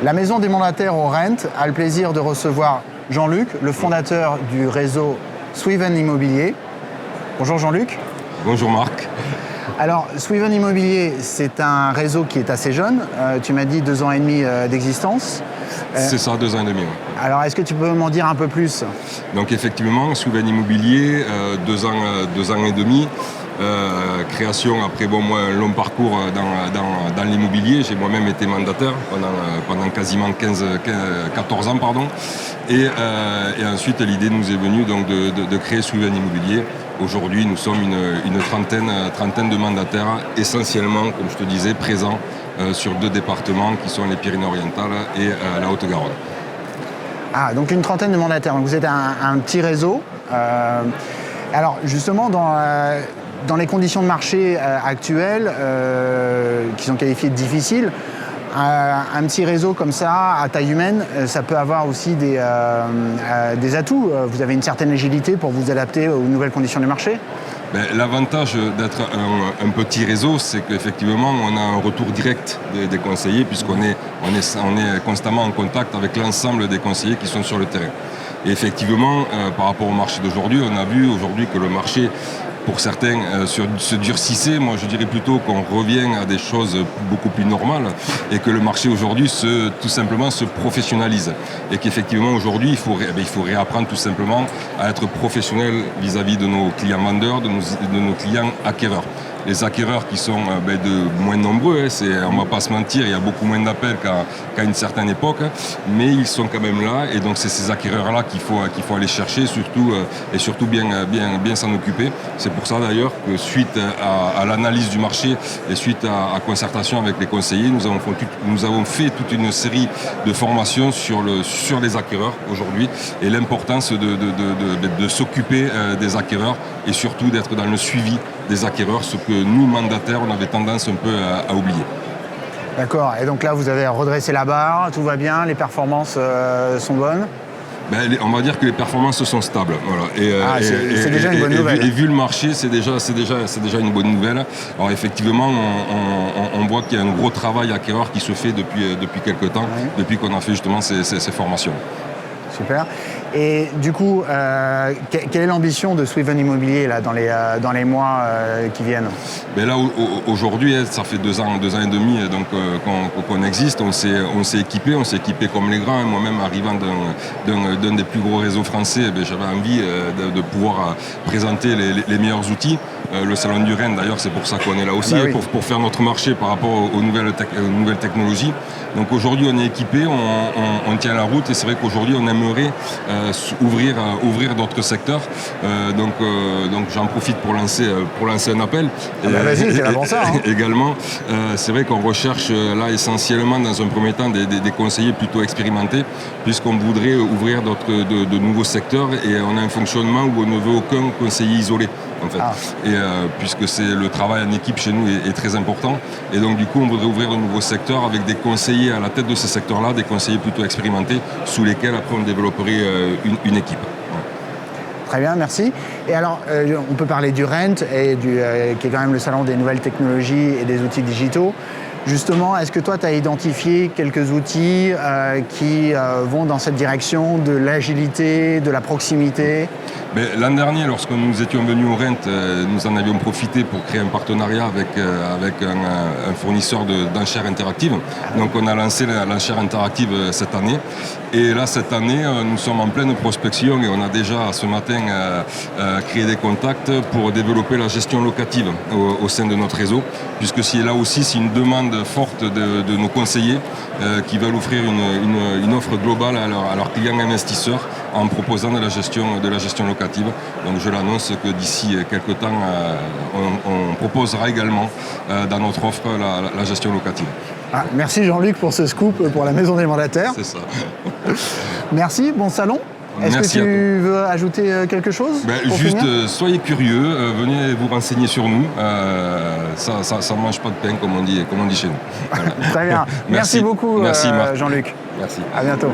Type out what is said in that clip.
La Maison des Mandataires au Rent a le plaisir de recevoir Jean-Luc, le fondateur du réseau Sweven Immobilier. Bonjour Jean-Luc. Bonjour Marc. Alors, Sweven Immobilier, c'est un réseau qui est assez jeune. Tu m'as dit 2 ans et demi d'existence. C'est ça, 2 ans et demi. Ouais. Alors, est-ce que tu peux m'en dire un peu plus? Donc effectivement, Sweven Immobilier, 2 ans et demi. Création après moi un long parcours dans l'immobilier. J'ai moi-même été mandataire pendant quasiment 14 ans. Et ensuite, l'idée nous est venue donc, de créer Sweven Immobilier. Aujourd'hui, nous sommes une trentaine de mandataires, essentiellement, comme je te disais, présents sur 2 départements qui sont les Pyrénées-Orientales et la Haute-Garonne. Ah, donc une trentaine de mandataires. Donc vous êtes un petit réseau. Alors justement, dans les conditions de marché actuelles, qui sont qualifiées de difficiles, un petit réseau comme ça, à taille humaine, ça peut avoir aussi des atouts. Vous avez une certaine agilité pour vous adapter aux nouvelles conditions du marché. L'avantage d'être un petit réseau, c'est qu'effectivement, on a un retour direct des conseillers, puisqu'on est constamment en contact avec l'ensemble des conseillers qui sont sur le terrain. Et effectivement, par rapport au marché d'aujourd'hui, on a vu aujourd'hui que le marché, pour certains, se durcissait. Moi, je dirais plutôt qu'on revient à des choses beaucoup plus normales et que le marché aujourd'hui, tout simplement, se professionnalise. Et qu'effectivement, aujourd'hui, il faut réapprendre tout simplement à être professionnel vis-à-vis de nos clients vendeurs, de nos clients acquéreurs. Les acquéreurs qui sont de moins nombreux, on ne va pas se mentir, il y a beaucoup moins d'appels qu'à une certaine époque, mais ils sont quand même là, et donc c'est ces acquéreurs-là qu'il faut aller chercher, et surtout bien s'en occuper. C'est pour ça d'ailleurs que suite à l'analyse du marché et suite à concertation avec les conseillers, nous avons fait toute une série de formations sur les acquéreurs aujourd'hui, et l'importance de s'occuper des acquéreurs et surtout d'être dans le suivi des acquéreurs, ce que nous, mandataires, on avait tendance un peu à oublier. D'accord, et donc là vous avez redressé la barre, tout va bien, les performances sont bonnes? On va dire que les performances sont stables. Voilà. C'est déjà une bonne nouvelle. Et vu le marché, c'est déjà une bonne nouvelle. Alors effectivement, on voit qu'il y a un gros travail acquéreur qui se fait depuis quelques temps, depuis qu'on a fait justement ces formations. Super. Et du coup, quelle est l'ambition de Sweven Immobilier là, dans les mois qui viennent? Là, aujourd'hui, ça fait 2 ans et demi donc, qu'on existe. On s'est équipé comme les grands. Moi-même, arrivant d'un des plus gros réseaux français, j'avais envie de pouvoir présenter les meilleurs outils. Le Salon du Rent, d'ailleurs, c'est pour ça qu'on est là aussi, pour faire notre marché par rapport aux nouvelles technologies. Donc aujourd'hui, on est équipé, on tient la route, et c'est vrai qu'aujourd'hui, on aimerait ouvrir d'autres secteurs. Donc j'en profite pour lancer un appel. Vas-y, c'est avant ça. Également, c'est vrai qu'on recherche là essentiellement dans un premier temps des conseillers plutôt expérimentés, puisqu'on voudrait ouvrir de nouveaux secteurs, et on a un fonctionnement où on ne veut aucun conseiller isolé. En fait. Et puisque le travail en équipe chez nous est très important, et donc du coup on voudrait ouvrir de nouveaux secteurs avec des conseillers à la tête de ces secteurs-là, des conseillers plutôt expérimentés, sous lesquels après on développerait une équipe. Très bien, merci. Et alors, on peut parler du Rent, qui est quand même le salon des nouvelles technologies et des outils digitaux. Justement, est-ce que toi, tu as identifié quelques outils qui vont dans cette direction de l'agilité, de la proximité? L'an dernier, lorsque nous étions venus au Rent, nous en avions profité pour créer un partenariat avec un fournisseur d'enchères interactives. Donc on a lancé l'enchère interactive cette année. Et là, cette année, nous sommes en pleine prospection, et on a déjà ce matin créé des contacts pour développer la gestion locative au sein de notre réseau, puisque là aussi, c'est une demande forte de nos conseillers qui veulent offrir une offre globale à leurs clients investisseurs en proposant de la gestion locative. Donc je l'annonce que d'ici quelques temps, on proposera également dans notre offre la gestion locative. Merci Jean-Luc pour ce scoop pour la Maison des Mandataires. C'est ça. Merci, bon salon. Est-ce que tu veux ajouter quelque chose? Juste, soyez curieux, venez vous renseigner sur nous. Ça ne mange pas de pain, comme on dit chez nous. Voilà. Très bien. Merci beaucoup, Merci, Jean-Luc. Merci. À bientôt.